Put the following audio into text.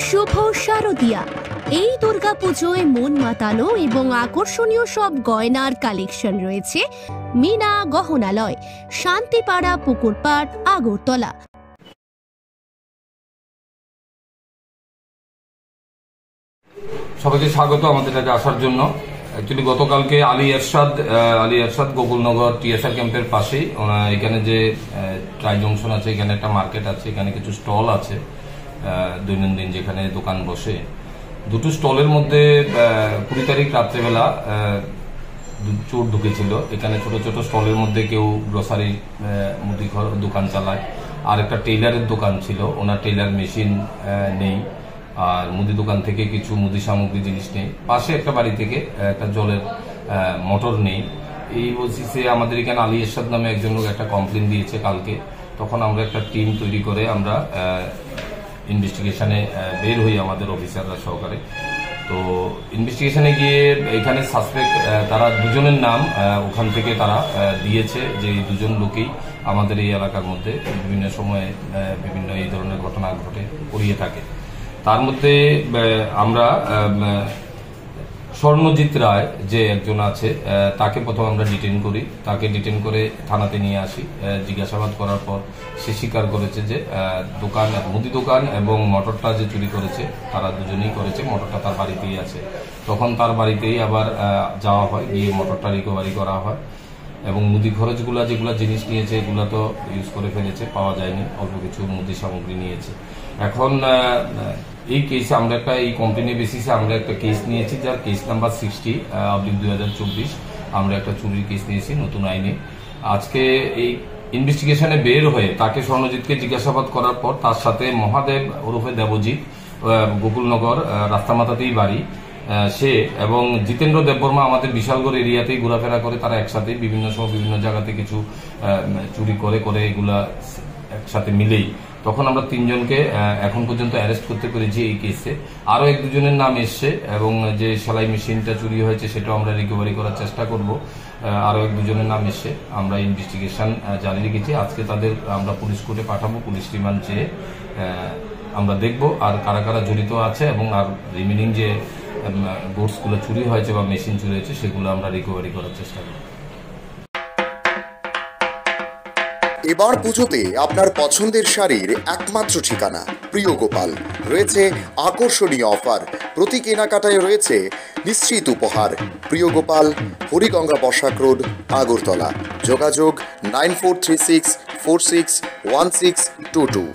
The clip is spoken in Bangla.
শুভ শারদিয়া। এই দুর্গাপুজোয় মন মাতানো এবং আকর্ষণীয় সব গয়নার কালেকশন রয়েছে মিনা গহনালয়, শান্তিপাড়া, পুকুরপাড়, আগরতলা। সবাইকে স্বাগত আমাদের এটাকে আসার জন্য। অ্যাকচুয়ালি গতকালকে আলী এরশাদ গোকুলনগর টিএসআর ক্যাম্পের পাশেই এখানে যে ট্রাই জংশন আছে, এখানে একটা মার্কেট আছে, এখানে কিছু স্টল আছে দৈনন্দিন যেখানে দোকান বসে। দুটো স্টলের মধ্যে 20 তারিখ রাত্রেবেলা চোর ঢুকেছিল। এখানে ছোট ছোট স্টলের মধ্যে কেউ গ্রোসারি মুদি দোকান চালায়, আর একটা টেইলারের দোকান ছিল, ওনার টেইলার মেশিন নেই, আর মুদি দোকান থেকে কিছু মুদি সামগ্রী জিনিস নেই। পাশে একটা বাড়ি থেকে একটা জলের মোটর নেই। এই বেসিসে আমাদের এখানে আলী এরশাদ নামে একজন লোক একটা কমপ্লেন দিয়েছে কালকে। তখন আমরা একটা টিম তৈরি করে আমরা ইনভেস্টিগেশনে বের হই আমাদের অফিসাররা সহকারে। তো ইনভেস্টিগেশনে গিয়ে এখানে সাসপেক্ট তারা দুজনের নাম ওখান থেকে তারা দিয়েছে, যে এই দুজন লোকেই আমাদের এই এলাকার মধ্যে বিভিন্ন সময়ে বিভিন্ন এই ধরনের ঘটনা ঘটে করিয়ে থাকে। তার মধ্যে আমরা স্বর্ণজিৎ রায় যে একজন আছে তাকে প্রথম আমরা ডিটেন করি। তাকে ডিটেন করে থানাতে নিয়ে আসি। জিজ্ঞাসাবাদ করার পর সে স্বীকার করেছে যে মুদি দোকান এবং মোটরটা যে চুরি করেছে তারা দুজনেই করেছে। মোটরটা তার বাড়িতেই আছে। তখন তার বাড়িতেই আবার যাওয়া হয়, গিয়ে মোটরটা রিকভারি করা হয় এবং মুদি খরচগুলা যেগুলা জিনিস নিয়েছে এগুলা তো ইউজ করে ফেলেছে, পাওয়া যায়নি। অল্প কিছু মুদি সামগ্রী নিয়েছে। এখন এই কেসে আমরা এই কমপ্লেনের বেসিসে আমরা একটা কেস নিয়েছি, যার কেস নাম্বার 60/2024। আমরা একটা চুরির কেস নিয়েছি নতুন আইনে। আজকে এই ইনভেস্টিগেশনে বের হয়ে তাকে স্বর্ণজিৎকে জিজ্ঞাসাবাদ করার পর তার সাথে মহাদেব ওরফে দেবজিৎ, গোকুলনগর রাস্তামাথাতেই বাড়ি সে, এবং জিতেন্দ্র দেববর্মা আমাদের বিশালগড় এরিয়াতেই ঘোরাফেরা করে। তারা একসাথে বিভিন্ন সময় বিভিন্ন জায়গাতে কিছু চুরি করে এগুলা একসাথে মিলেই। তখন আমরা 3 জনকে এখন পর্যন্ত অ্যারেস্ট করতে পেরেছি এই কেসে। আরো 1-2 জনের নাম এসছে এবং যে সেলাই মেশিনটা চুরি হয়েছে সেটাও আমরা রিকভারি করার চেষ্টা করব। আরো 1-2 জনের নাম এসছে। আমরা ইনভেস্টিগেশন জারি রেখেছি। আজকে তাদের আমরা পুলিশ কোর্টে পাঠাবো। পুলিশ রিমান্ড চেয়ে আমরা দেখব আর কারা কারা জড়িত আছে এবং আর রিমেনিং যে গুডসগুলো চুরি হয়েছে বা মেশিন চুরি হয়েছে সেগুলো আমরা রিকভারি করার চেষ্টা করব। এবার পুজোতে আপনার পছন্দের শাড়ির একমাত্র ঠিকানা প্রিয় গোপাল। রয়েছে আকর্ষণীয় অফার, প্রতি কেনাকাটায় রয়েছে নিশ্চিত উপহার। প্রিয় গোপাল, হরিগঙ্গা বসাক রোড, আগরতলা। যোগাযোগ 9436461622।